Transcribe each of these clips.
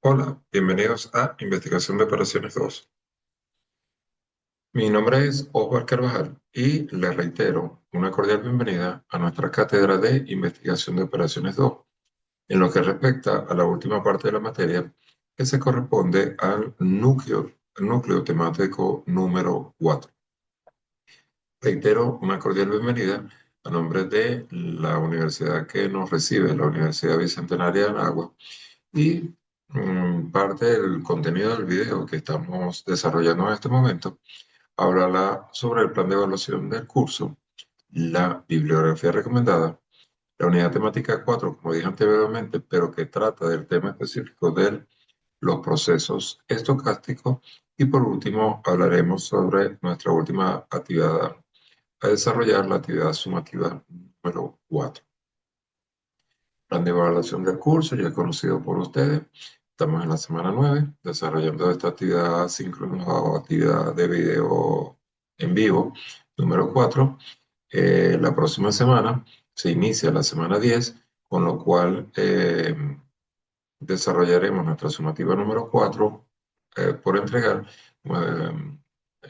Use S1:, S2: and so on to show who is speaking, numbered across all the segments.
S1: Hola, bienvenidos a Investigación de Operaciones 2. Mi nombre es Osvaldo Carvajal y le reitero una cordial bienvenida a nuestra cátedra de Investigación de Operaciones 2, en lo que respecta a la última parte de la materia que se corresponde al núcleo temático número 4. Reitero una cordial bienvenida a nombre de la universidad que nos recibe, la Universidad Bicentenaria de Managua. Y parte del contenido del video que estamos desarrollando en este momento hablará sobre el plan de evaluación del curso, la bibliografía recomendada, la unidad temática 4, como dije anteriormente, pero que trata del tema específico de los procesos estocásticos, y por último hablaremos sobre nuestra última actividad a desarrollar, la actividad sumativa número 4. Plan de evaluación del curso, ya conocido por ustedes. Estamos en la semana 9, desarrollando esta actividad síncrona o actividad de video en vivo, número 4. La próxima semana se inicia la semana 10, con lo cual desarrollaremos nuestra sumativa número 4 por entregar eh,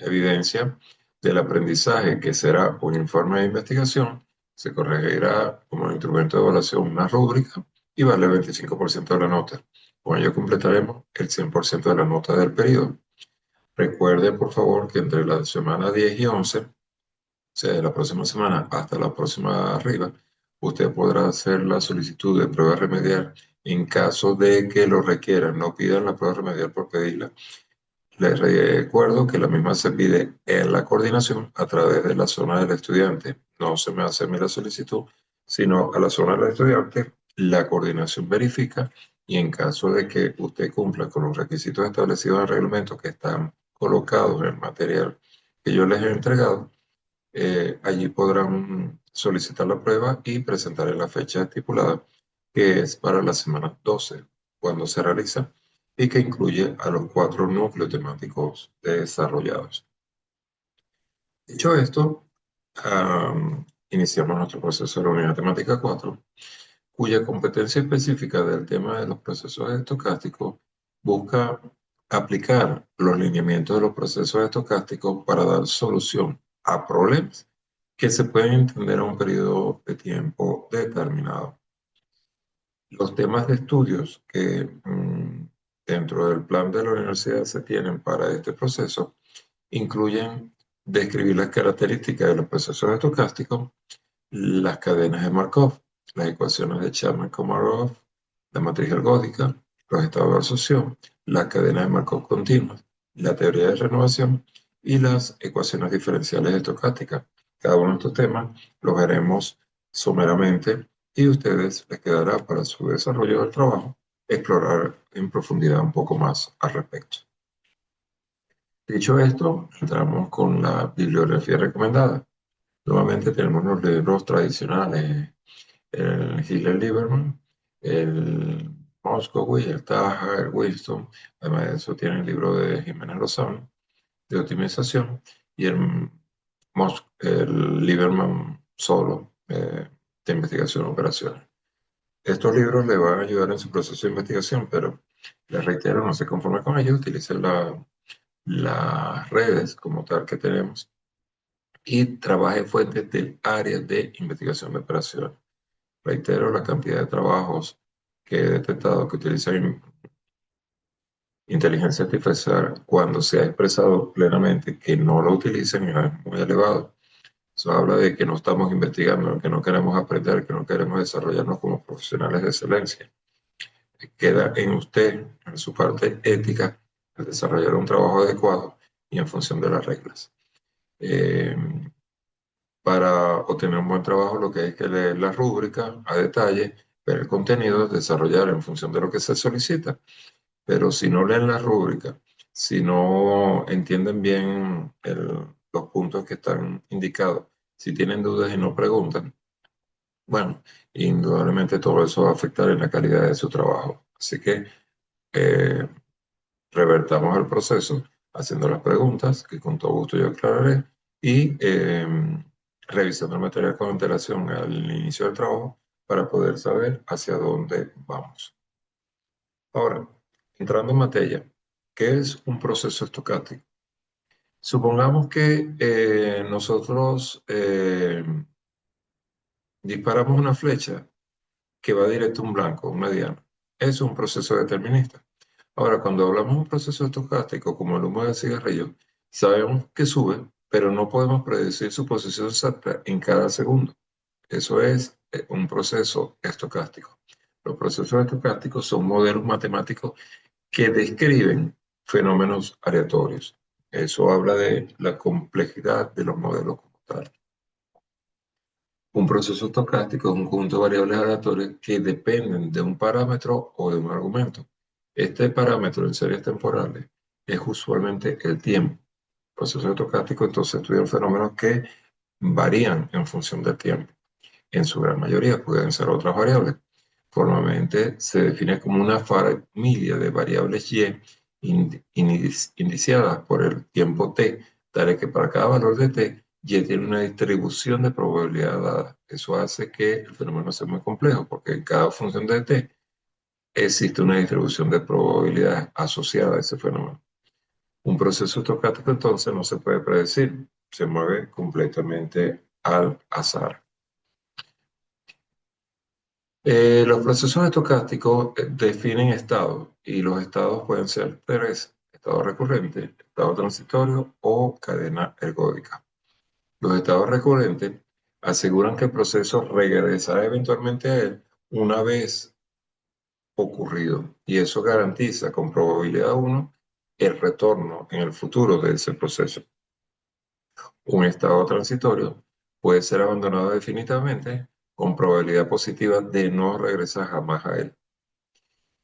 S1: evidencia del aprendizaje, que será un informe de investigación. Se corregirá como instrumento de evaluación una rúbrica y vale el 25% de la nota. Con ello completaremos el 100% de la nota del periodo. Recuerde, por favor, que entre la semana 10 y 11, o sea, de la próxima semana hasta la próxima arriba, usted podrá hacer la solicitud de prueba remedial en caso de que lo requieran. No pidan la prueba remedial por pedirla. Les recuerdo que la misma se pide en la coordinación a través de la zona del estudiante. No se me hace a mí la solicitud, sino a la zona del estudiante. La coordinación verifica, y en caso de que usted cumpla con los requisitos establecidos en el reglamento que están colocados en el material que yo les he entregado, allí podrán solicitar la prueba y presentar en la fecha estipulada, que es para la semana 12, cuando se realiza, y que incluye a los 4 núcleos temáticos desarrollados. Dicho esto, iniciamos nuestro proceso de la unidad temática 4, cuya competencia específica del tema de los procesos estocásticos busca aplicar los lineamientos de los procesos estocásticos para dar solución a problemas que se pueden entender a un periodo de tiempo determinado. Los temas de estudios que dentro del plan de la universidad se tienen para este proceso incluyen describir las características de los procesos estocásticos, las cadenas de Markov, las ecuaciones de Chapman-Komarov, la matriz ergódica, los estados de absorción, las cadenas de Markov continuas, la teoría de renovación y las ecuaciones diferenciales estocásticas. Cada uno de estos temas los veremos someramente, y a ustedes les quedará para su desarrollo del trabajo explorar en profundidad un poco más al respecto. Dicho esto, entramos con la bibliografía recomendada. Nuevamente tenemos los libros tradicionales, el Hillel-Lieberman, el Moscowitz, el Taha, el Winston. Además de eso tiene el libro de Jiménez Lozano de optimización, y el Lieberman solo, de investigación de operaciones. Estos libros le van a ayudar en su proceso de investigación, pero les reitero, no se conforme con ellos, utilicen las redes como tal que tenemos y trabaje fuentes del área de investigación de operaciones. Reitero, la cantidad de trabajos que he detectado que utilizan inteligencia artificial cuando se ha expresado plenamente que no lo utilicen es muy elevado. Eso habla de que no estamos investigando, que no queremos aprender, que no queremos desarrollarnos como profesionales de excelencia. Queda en usted, en su parte ética, el desarrollar un trabajo adecuado y en función de las reglas. Eh, para obtener un buen trabajo, lo que hay que leer la rúbrica a detalle, ver el contenido, desarrollar en función de lo que se solicita. Pero si no leen la rúbrica, si no entienden bien los puntos que están indicados, si tienen dudas y no preguntan, bueno, indudablemente todo eso va a afectar en la calidad de su trabajo. Así que eh, revertamos el proceso haciendo las preguntas, que con todo gusto yo aclararé, y revisando el material con antelación al inicio del trabajo para poder saber hacia dónde vamos. Ahora, Entrando en materia, ¿qué es un proceso estocástico? Supongamos que nosotros disparamos una flecha que va directo a un blanco, un mediano. Es un proceso determinista. Ahora, cuando hablamos de un proceso estocástico, como el humo del cigarrillo, sabemos que sube, pero no podemos predecir su posición exacta en cada segundo. Eso es un proceso estocástico. Los procesos estocásticos son modelos matemáticos que describen fenómenos aleatorios. Eso habla de la complejidad de los modelos como tal. Un proceso estocástico es un conjunto de variables aleatorias que dependen de un parámetro o de un argumento. Este parámetro en series temporales es usualmente el tiempo. Procesos estocásticos entonces estudian fenómenos que varían en función del tiempo. En su gran mayoría pueden ser otras variables. Formalmente se define como una familia de variables y indiciadas por el tiempo t, tal que para cada valor de t, y tiene una distribución de probabilidad dada. Eso hace que el fenómeno sea muy complejo, porque en cada función de t existe una distribución de probabilidades asociada a ese fenómeno. Un proceso estocástico entonces no se puede predecir, se mueve completamente al azar. Los procesos estocásticos definen estados y los estados pueden ser tres: estado recurrente, estado transitorio o cadena ergódica. Los estados recurrentes aseguran que el proceso regresará eventualmente a él una vez ocurrido, y eso garantiza con probabilidad 1 el retorno en el futuro de ese proceso. Un estado transitorio puede ser abandonado definitivamente con probabilidad positiva de no regresar jamás a él.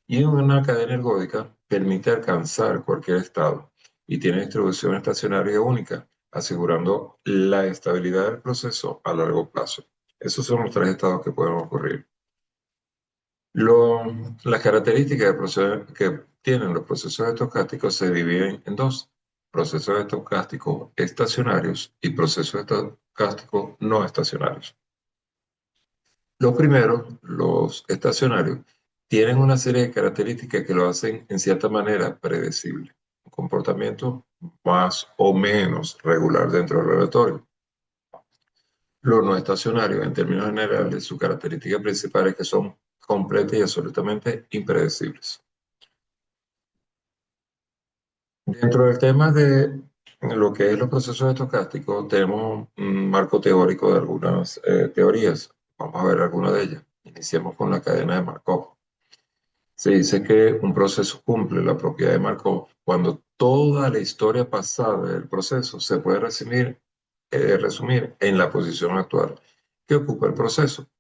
S1: Y una cadena ergódica permite alcanzar cualquier estado y tiene distribución estacionaria única, asegurando la estabilidad del proceso a largo plazo. Esos son los tres estados que pueden ocurrir. Las características que tienen los procesos estocásticos se dividen en dos: procesos estocásticos estacionarios y procesos estocásticos no estacionarios. Los primeros, los estacionarios, tienen una serie de características que lo hacen en cierta manera predecible, un comportamiento más o menos regular dentro del relatorio. Los no estacionarios, en términos generales, su característica principal es que son completas y absolutamente impredecibles. Dentro del tema de lo que es los procesos estocásticos, tenemos un marco teórico de algunas teorías. Vamos a ver algunas de ellas. Iniciemos con la cadena de Markov. Se dice que un proceso cumple la propiedad de Markov cuando toda la historia pasada del proceso se puede resumir en la posición actual que ocupa el proceso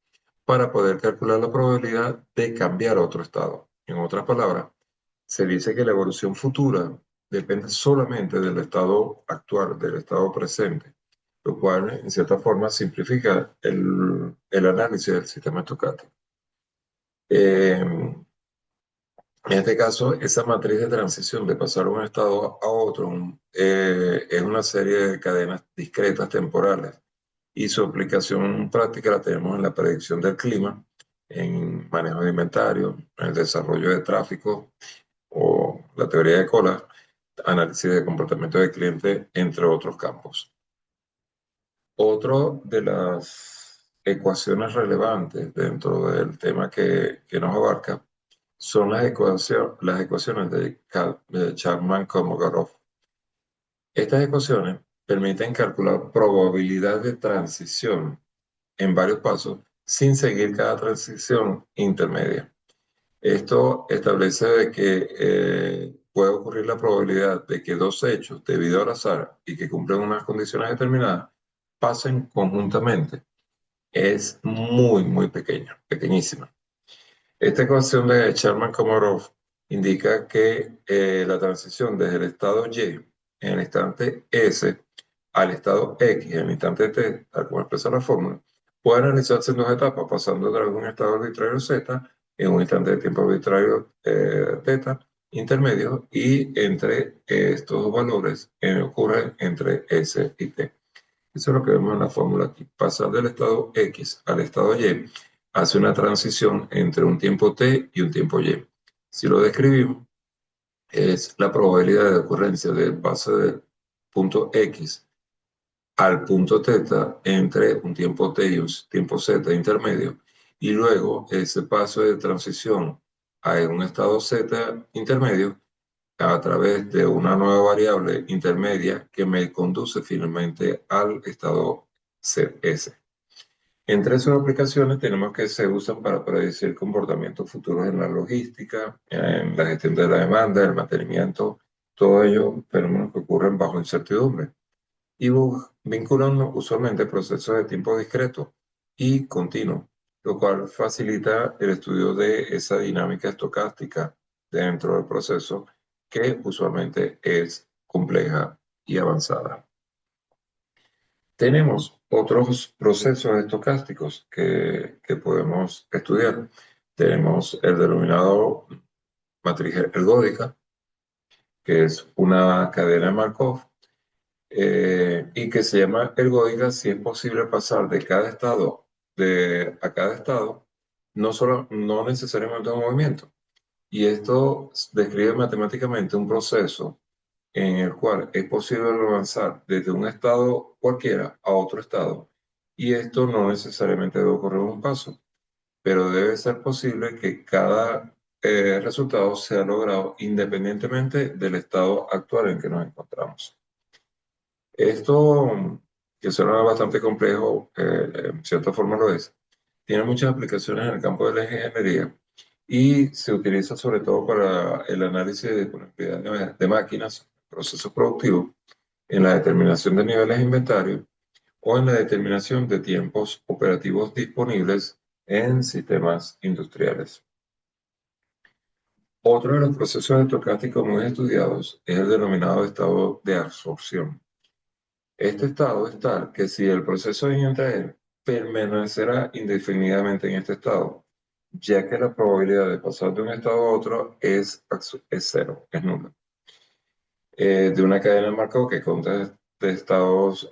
S1: para poder calcular la probabilidad de cambiar a otro estado. En otras palabras, se dice que la evolución futura depende solamente del estado actual, del estado presente, lo cual en cierta forma simplifica el análisis del sistema estocástico. En este caso, esa matriz de transición de pasar de un estado a otro es una serie de cadenas discretas temporales, y su aplicación práctica la tenemos en la predicción del clima, en manejo de inventario, en el desarrollo de tráfico o la teoría de colas, análisis de comportamiento del cliente, entre otros campos. Otro de las ecuaciones relevantes dentro del tema que nos abarca son las ecuaciones de Chapman-Kolmogorov. Estas ecuaciones permiten calcular probabilidad de transición en varios pasos sin seguir cada transición intermedia. Esto establece de que puede ocurrir la probabilidad de que dos hechos, debido al azar y que cumplen unas condiciones determinadas, pasen conjuntamente. Es muy, muy pequeña, pequeñísima. Esta ecuación de Sherman-Komorov indica que la transición desde el estado Y en el instante S al estado X en el instante T, tal como expresa la fórmula, puede realizarse en dos etapas, pasando a través de un estado arbitrario Z en un instante de tiempo arbitrario θ intermedio, y entre estos dos valores ocurre entre S y T. Eso es lo que vemos en la fórmula aquí. Pasar del estado X al estado Y hace una transición entre un tiempo T y un tiempo Y. Si lo describimos, es la probabilidad de ocurrencia del pase del punto X al punto θ entre un tiempo t y un tiempo z intermedio, y luego ese paso de transición a un estado z intermedio a través de una nueva variable intermedia que me conduce finalmente al estado S. Entre sus aplicaciones tenemos que se usan para predecir comportamientos futuros en la logística, en la gestión de la demanda, el mantenimiento, todo ello fenómenos que ocurren bajo incertidumbre y vinculan usualmente procesos de tiempo discreto y continuo, lo cual facilita el estudio de esa dinámica estocástica dentro del proceso que usualmente es compleja y avanzada. Tenemos otros procesos estocásticos que podemos estudiar. Tenemos el denominado matriz ergódica, que es una cadena de Markov, y que se llama ergódica si es posible pasar de cada estado a cada estado, no necesariamente un movimiento. Y esto describe matemáticamente un proceso en el cual es posible avanzar desde un estado cualquiera a otro estado. Y esto no necesariamente debe ocurrir en un paso, pero debe ser posible que cada resultado sea logrado independientemente del estado actual en que nos encontramos. Esto, que suena bastante complejo, en cierta forma lo es, tiene muchas aplicaciones en el campo de la ingeniería y se utiliza sobre todo para el análisis de disponibilidad de máquinas, procesos productivos, en la determinación de niveles de inventario o en la determinación de tiempos operativos disponibles en sistemas industriales. Otro de los procesos estocásticos muy estudiados es el denominado estado de absorción. Este estado es tal que si el proceso entra él, permanecerá indefinidamente en este estado, ya que la probabilidad de pasar de un estado a otro es cero, es nula. De una cadena de marcado que consta de estados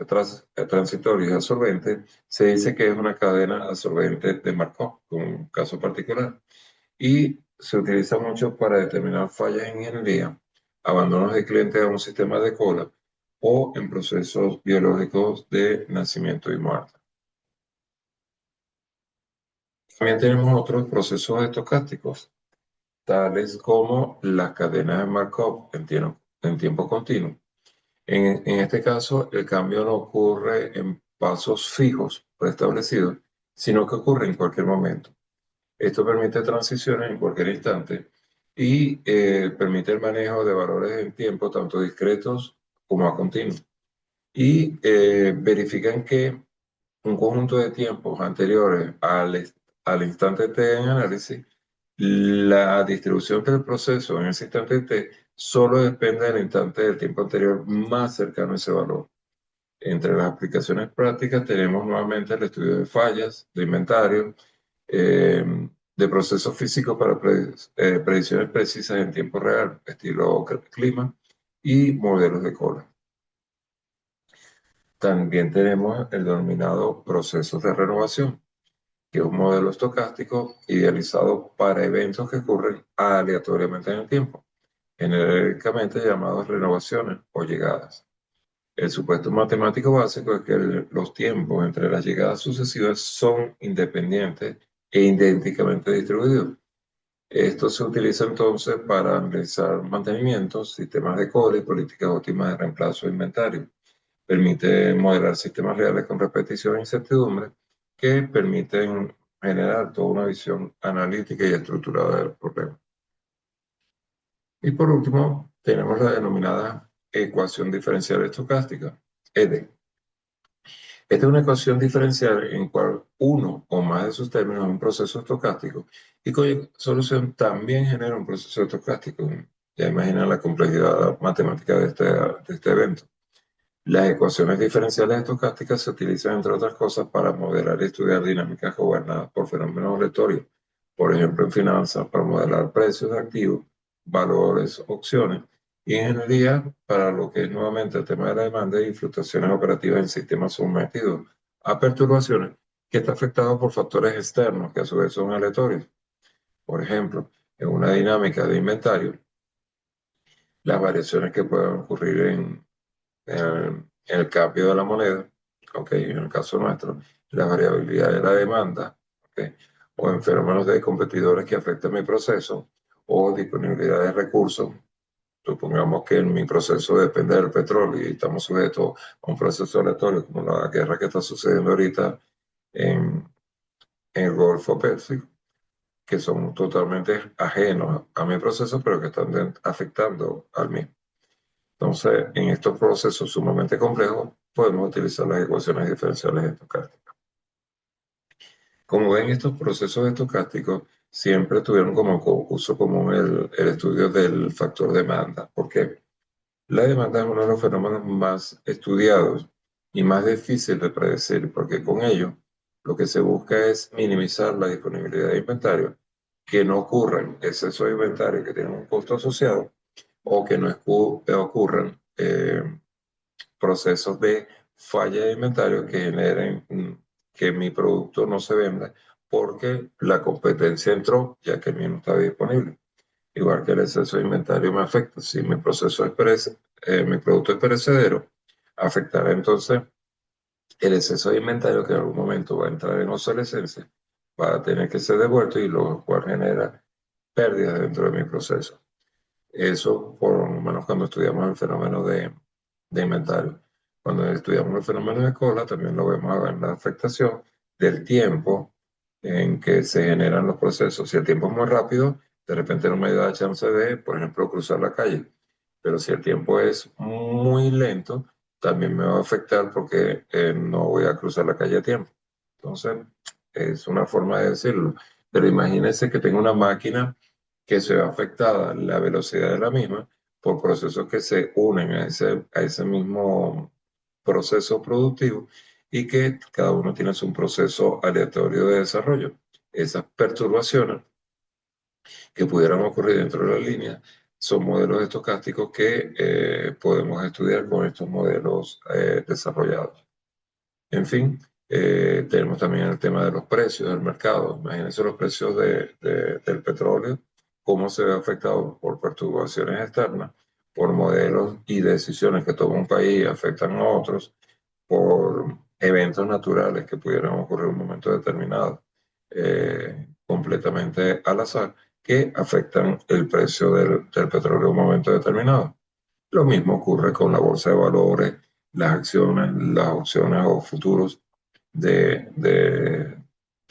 S1: transitorios y absorbentes, se dice que es una cadena absorbente de Markov, con un caso particular, y se utiliza mucho para determinar fallas en ingeniería, abandonos de clientes a un sistema de cola o en procesos biológicos de nacimiento y muerte. También tenemos otros procesos estocásticos, tales como las cadenas de Markov en tiempo continuo. En este caso, el cambio no ocurre en pasos fijos preestablecidos, sino que ocurre en cualquier momento. Esto permite transiciones en cualquier instante y permite el manejo de valores en tiempo, tanto discretos como a continuo. Y verifican que un conjunto de tiempos anteriores al instante T en análisis, la distribución del proceso en ese instante T solo depende del instante del tiempo anterior más cercano a ese valor. Entre las aplicaciones prácticas tenemos nuevamente el estudio de fallas, de inventario, eh, de procesos físicos para predicciones precisas en tiempo real, estilo clima, y modelos de cola. También tenemos el denominado procesos de renovación, que es un modelo estocástico idealizado para eventos que ocurren aleatoriamente en el tiempo, genéricamente llamados renovaciones o llegadas. El supuesto matemático básico es que los tiempos entre las llegadas sucesivas son independientes e idénticamente distribuidos. Esto se utiliza entonces para analizar mantenimientos, sistemas de cola y políticas óptimas de reemplazo de inventario. Permite modelar sistemas reales con repetición e incertidumbre que permiten generar toda una visión analítica y estructurada del problema. Y por último, tenemos la denominada ecuación diferencial estocástica, ED. Esta es una ecuación diferencial en cual uno o más de sus términos es un proceso estocástico y cuya solución también genera un proceso estocástico. Ya imaginan la complejidad matemática de este evento. Las ecuaciones diferenciales estocásticas se utilizan, entre otras cosas, para modelar y estudiar dinámicas gobernadas por fenómenos aleatorios. Por ejemplo, en finanzas, para modelar precios de activos, valores, opciones, y en ingeniería, para lo que es nuevamente el tema de la demanda y fluctuaciones operativas en sistemas sometidos a perturbaciones que está afectado por factores externos que a su vez son aleatorios. Por ejemplo, en una dinámica de inventario, las variaciones que puedan ocurrir en el cambio de la moneda, ¿ok? En el caso nuestro, la variabilidad de la demanda, ¿ok? O en fenómenos de competidores que afectan mi proceso, o disponibilidad de recursos. Supongamos que mi proceso depende del petróleo y estamos sujetos a un proceso aleatorio, como la guerra que está sucediendo ahorita en el Golfo Pérsico, que son totalmente ajenos a mi proceso, pero que están afectando al mismo. Entonces, en estos procesos sumamente complejos, podemos utilizar las ecuaciones diferenciales estocásticas. Como ven, estos procesos estocásticos siempre tuvieron como uso común el estudio del factor demanda. ¿Por qué? La demanda es uno de los fenómenos más estudiados y más difícil de predecir, porque con ello lo que se busca es minimizar la disponibilidad de inventario, que no ocurran excesos de inventario que tienen un costo asociado o que no ocurran procesos de falla de inventario que generen que mi producto no se venda porque la competencia entró ya que el mío no estaba disponible. Igual que el exceso de inventario me afecta. Si mi proceso es mi producto es perecedero, afectará entonces el exceso de inventario que en algún momento va a entrar en obsolescencia, va a tener que ser devuelto y lo cual genera pérdidas dentro de mi proceso. Eso por lo menos cuando estudiamos el fenómeno de inventario. Cuando estudiamos el fenómeno de cola, también lo vemos en la afectación del tiempo en que se generan los procesos. Si el tiempo es muy rápido, de repente no me da chance de, por ejemplo, cruzar la calle. Pero si el tiempo es muy lento, también me va a afectar porque no voy a cruzar la calle a tiempo. Entonces, es una forma de decirlo. Pero imagínense que tengo una máquina que se ve afectada la velocidad de la misma por procesos que se unen a ese mismo proceso productivo y que cada uno tiene su proceso aleatorio de desarrollo. Esas perturbaciones que pudieran ocurrir dentro de la línea son modelos estocásticos que podemos estudiar con estos modelos desarrollados. En fin, tenemos también el tema de los precios del mercado. Imagínense los precios del petróleo, cómo se ve afectado por perturbaciones externas, por modelos y decisiones que toma un país y afectan a otros, por eventos naturales que pudieran ocurrir en un momento determinado, completamente al azar, que afectan el precio del petróleo en un momento determinado. Lo mismo ocurre con la bolsa de valores, las opciones o futuros del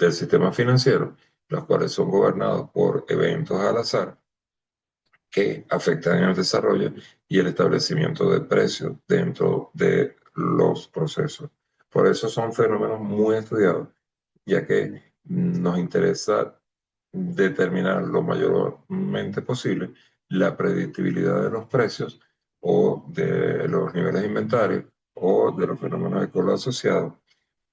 S1: sistema financiero, los cuales son gobernados por eventos al azar que afectan el desarrollo y el establecimiento de precios dentro de los procesos. Por eso son fenómenos muy estudiados, ya que nos interesa determinar lo mayormente posible la predictibilidad de los precios o de los niveles de inventario o de los fenómenos de cola asociados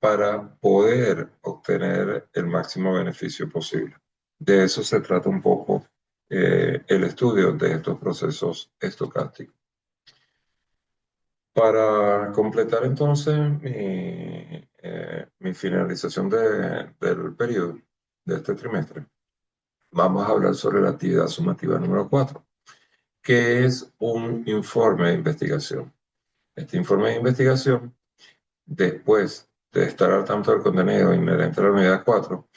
S1: para poder obtener el máximo beneficio posible. De eso se trata un poco el estudio de estos procesos estocásticos. Para completar entonces mi finalización del periodo de este trimestre, vamos a hablar sobre la actividad sumativa número 4, que es un informe de investigación. Este informe de investigación, después de estar al tanto del contenido inherente a la unidad 4,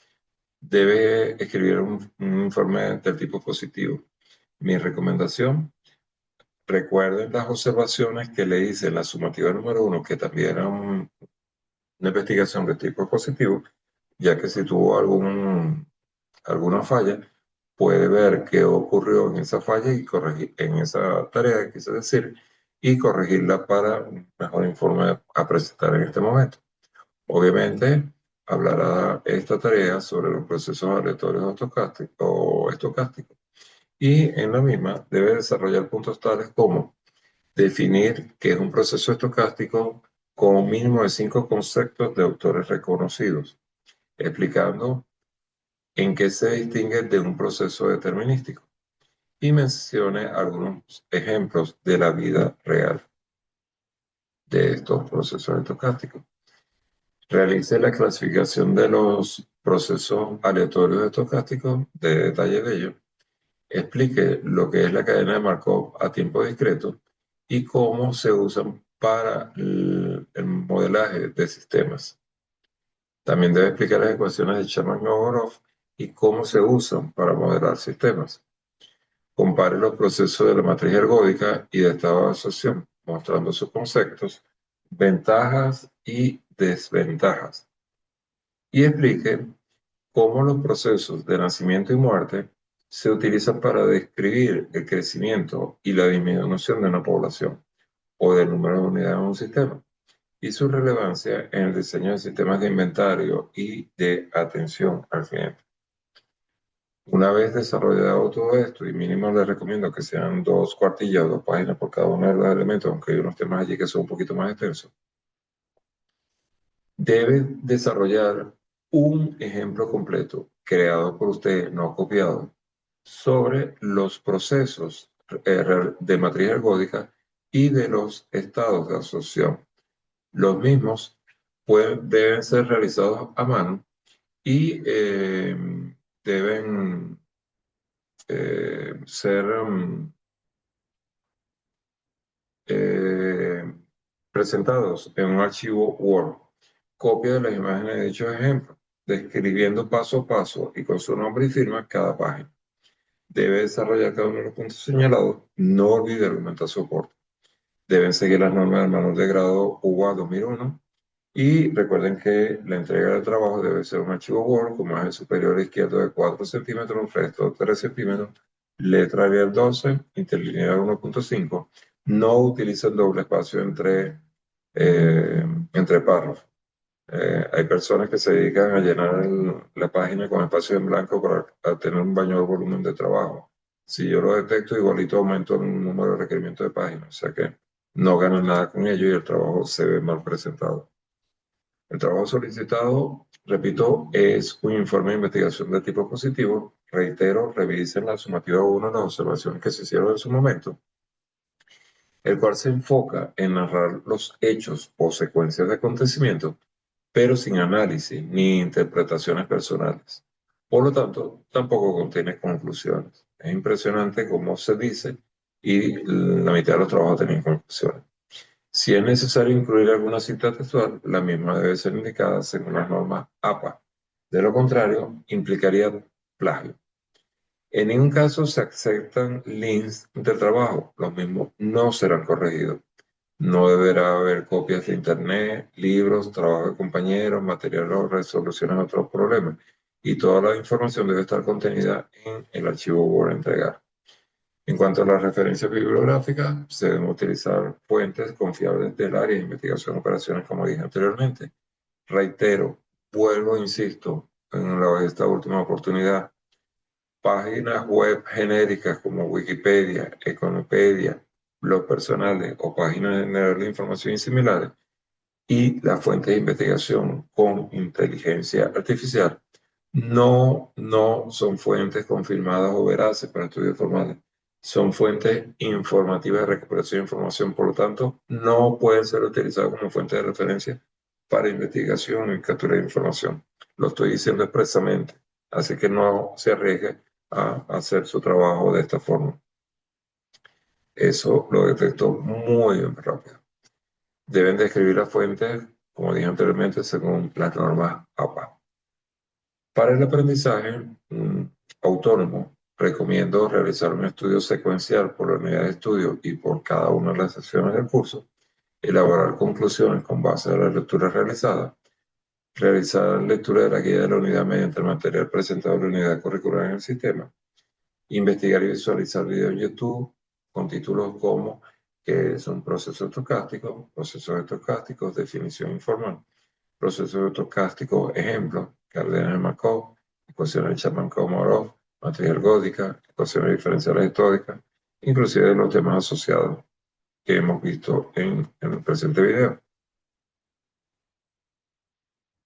S1: debe escribir un informe del tipo positivo. Mi recomendación, recuerden las observaciones que le hice en la sumativa número 1, que también era una investigación de tipo positivo, ya que si tuvo alguna falla, puede ver qué ocurrió en esa falla y corregir en esa tarea, quise decir, y corregirla para un mejor informe a presentar en este momento. Obviamente, hablará esta tarea sobre los procesos aleatorios estocásticos y en la misma debe desarrollar puntos tales como definir qué es un proceso estocástico con un mínimo de 5 conceptos de autores reconocidos, explicando en qué se distingue de un proceso determinístico y mencione algunos ejemplos de la vida real de estos procesos estocásticos. Realice la clasificación de los procesos aleatorios estocásticos de detalle de ello explique lo que es la cadena de Markov a tiempo discreto y cómo se usan para el modelaje de sistemas. También debe explicar las ecuaciones de Chapman-Markov y cómo se usan para modelar sistemas. Compare los procesos de la matriz ergódica y de estado de asociación, mostrando sus conceptos, ventajas y desventajas. Y explique cómo los procesos de nacimiento y muerte se utilizan para describir el crecimiento y la disminución de una población o del número de unidades en un sistema, y su relevancia en el diseño de sistemas de inventario y de atención al cliente. Una vez desarrollado todo esto, y mínimo les recomiendo que sean 2 cuartillas o 2 páginas por cada uno de los elementos, aunque hay unos temas allí que son un poquito más extensos, debe desarrollar un ejemplo completo, creado por usted, no copiado, sobre los procesos de matriz ergódica y de los estados de asociación. Los mismos deben ser realizados a mano y deben ser eh, presentados en un archivo Word. Copia de las imágenes de dichos ejemplos, describiendo paso a paso y con su nombre y firma cada página. Debe desarrollar cada uno de los puntos señalados. No olvide argumentar soporte. Deben seguir las normas del manual de grado UA 2001. Y recuerden que la entrega del trabajo debe ser un archivo Word con margen superior izquierdo de 4 centímetros, un resto de 3 centímetros, letra Arial 12, interlineal 1.5. No utilicen doble espacio entre párrafos. Hay personas que se dedican a llenar la página con espacio en blanco para tener un mayor volumen de trabajo. Si yo lo detecto, igualito aumento el número de requerimientos de páginas. O sea que no ganan nada con ello y el trabajo se ve mal presentado. El trabajo solicitado, repito, es un informe de investigación de tipo positivo. Reitero, revisen la sumativa 1, las observaciones que se hicieron en su momento, el cual se enfoca en narrar los hechos o secuencias de acontecimientos, pero sin análisis ni interpretaciones personales. Por lo tanto, tampoco contiene conclusiones. Es impresionante cómo se dice y la mitad de los trabajos tienen conclusiones. Si es necesario incluir alguna cita textual, la misma debe ser indicada según las normas APA. De lo contrario, implicaría plagio. En ningún caso se aceptan links del trabajo. Los mismos no serán corregidos. No deberá haber copias de internet, libros, trabajo de compañeros, materiales o resoluciones de otros problemas. Y toda la información debe estar contenida en el archivo Word a entregar. En cuanto a las referencias bibliográficas, se deben utilizar fuentes confiables del área de investigación de operaciones, como dije anteriormente. Reitero, vuelvo, insisto, en esta última oportunidad, páginas web genéricas como Wikipedia, Econopedia, blogs personales o páginas generales de información y similares, y las fuentes de investigación con inteligencia artificial no son fuentes confirmadas o veraces para estudios formales. Son fuentes informativas de recuperación de información, por lo tanto, no pueden ser utilizadas como fuente de referencia para investigación y captura de información. Lo estoy diciendo expresamente, así que no se arriesgue a hacer su trabajo de esta forma. Eso lo detectó muy rápido. Deben describir las fuentes, como dije anteriormente, según las normas APA. Para el aprendizaje autónomo, recomiendo realizar un estudio secuencial por la unidad de estudio y por cada una de las sesiones del curso, elaborar conclusiones con base a la lectura realizada, realizar lectura de la guía de la unidad mediante el material presentado en la unidad curricular en el sistema, investigar y visualizar videos en YouTube con títulos como ¿qué son procesos estocásticos, definición informal, procesos estocásticos, ejemplo, cadenas de Markov, ecuaciones de Chapman-Markov, matriz ergódica, ecuaciones diferenciales históricas, inclusive los temas asociados que hemos visto en el presente video.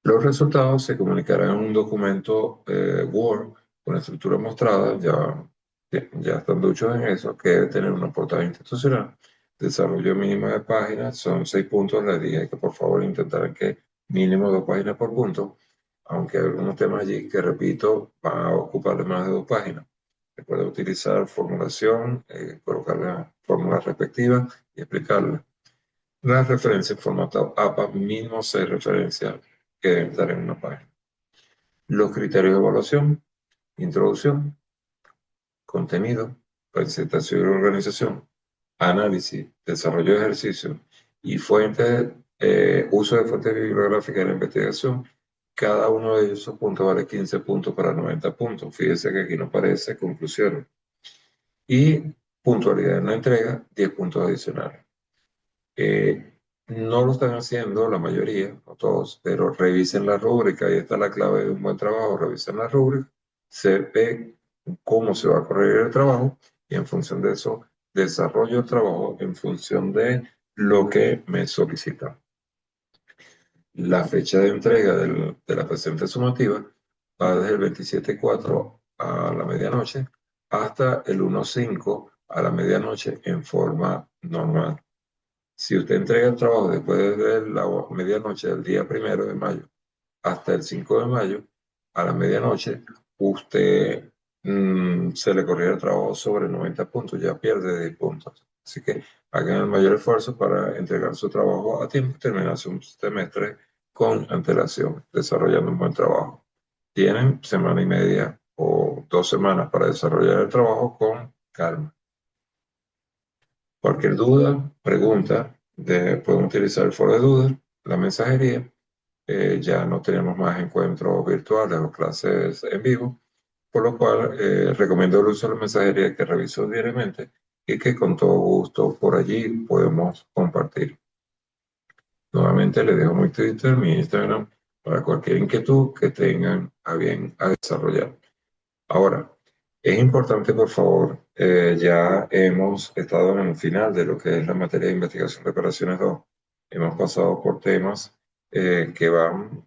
S1: Los resultados se comunicarán en un documento Word con la estructura mostrada, ya están duchos en eso, que debe tener una portada institucional. Desarrollo mínimo de páginas, son 6 puntos. Les dije que por favor intentaran que mínimo 2 páginas por punto, aunque hay algunos temas allí que, repito, van a ocuparle más de 2 páginas. Recuerda utilizar formulación, colocar la fórmula respectiva y explicarla. Las referencias en formato APA, mínimo 6 referencias que deben estar en una página. Los criterios de evaluación: introducción, contenido, presentación y organización, análisis, desarrollo de ejercicio y fuentes, uso de fuentes bibliográficas de la investigación. Cada uno de esos puntos vale 15 puntos para 90 puntos. Fíjense que aquí no aparece conclusiones. Y puntualidad en la entrega, 10 puntos adicionales. No lo están haciendo la mayoría, no todos, pero revisen la rúbrica, ahí está la clave de un buen trabajo. Revisen la rúbrica, se ve cómo se va a correr el trabajo y en función de eso desarrollo el trabajo en función de lo que me solicitan. La fecha de entrega de la presente sumativa va desde el 27/4 a la medianoche hasta el 1/5 a la medianoche en forma normal. Si usted entrega el trabajo después de la medianoche del día 1 de mayo hasta el 5 de mayo, a la medianoche, usted se le corriera el trabajo sobre 90 puntos, ya pierde 10 puntos. Así que hagan el mayor esfuerzo para entregar su trabajo a tiempo y terminar su semestre con antelación, desarrollando un buen trabajo. Tienen semana y media o 2 semanas para desarrollar el trabajo con calma. Cualquier duda, pregunta, pueden utilizar el foro de dudas, la mensajería. Ya no tenemos más encuentros virtuales o clases en vivo, por lo cual recomiendo el uso de la mensajería que reviso diariamente y que con todo gusto por allí podemos compartir. Nuevamente les dejo mi Twitter, mi Instagram, para cualquier inquietud que tengan a bien a desarrollar. Ahora, es importante, por favor, ya hemos estado en el final de lo que es la materia de investigación de operaciones 2. Hemos pasado por temas que van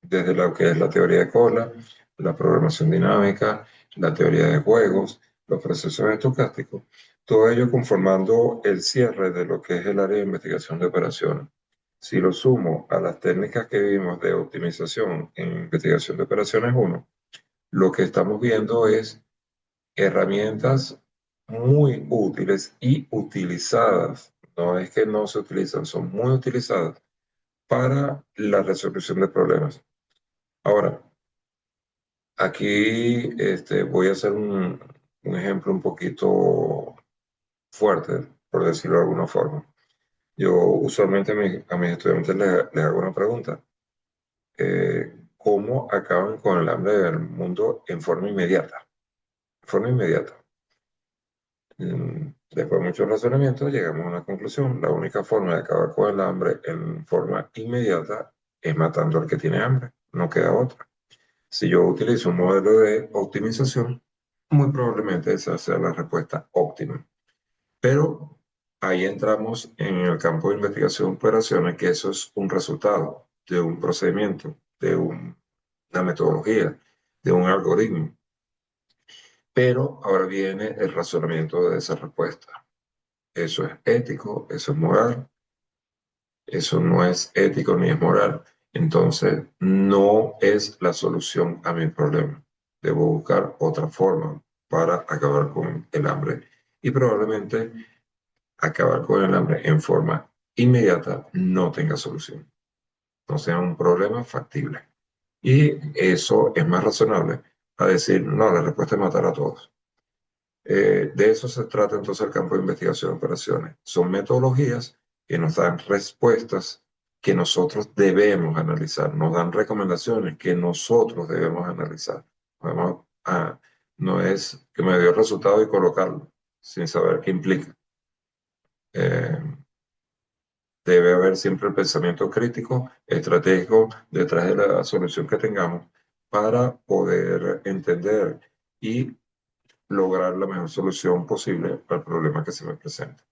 S1: desde lo que es la teoría de cola, la programación dinámica, la teoría de juegos, los procesos estocásticos, todo ello conformando el cierre de lo que es el área de investigación de operaciones. Si lo sumo a las técnicas que vimos de optimización en investigación de operaciones 1, lo que estamos viendo es herramientas muy útiles y utilizadas. No es que no se utilizan, son muy utilizadas para la resolución de problemas. Ahora, aquí voy a hacer un ejemplo un poquito fuerte, por decirlo de alguna forma. Yo usualmente a mis estudiantes les hago una pregunta. ¿Cómo acaban con el hambre del mundo en forma inmediata? De forma inmediata. Después de muchos razonamientos, llegamos a una conclusión. La única forma de acabar con el hambre en forma inmediata es matando al que tiene hambre. No queda otra. Si yo utilizo un modelo de optimización, muy probablemente esa sea la respuesta óptima. Pero ahí entramos en el campo de investigación de operaciones, que eso es un resultado de un procedimiento, de una metodología, de un algoritmo. Pero ahora viene el razonamiento de esa respuesta. Eso es ético, eso es moral, eso no es ético ni es moral. Entonces, no es la solución a mi problema. Debo buscar otra forma para acabar con el hambre. Y probablemente acabar con el hambre en forma inmediata no tenga solución. No sea un problema factible. Y eso es más razonable a decir, no, la respuesta es matar a todos. De eso se trata entonces el campo de investigación de operaciones. Son metodologías que nos dan respuestas que nosotros debemos analizar, nos dan recomendaciones que nosotros debemos analizar. No es que me dio el resultado y colocarlo sin saber qué implica. Debe haber siempre el pensamiento crítico, estratégico detrás de la solución que tengamos para poder entender y lograr la mejor solución posible al problema que se me presenta.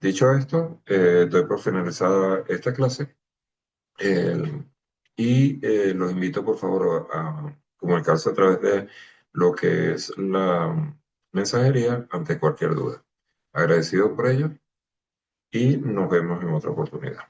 S1: Dicho esto, doy por finalizada esta clase y los invito por favor a comunicarse a través de lo que es la mensajería ante cualquier duda. Agradecido por ello y nos vemos en otra oportunidad.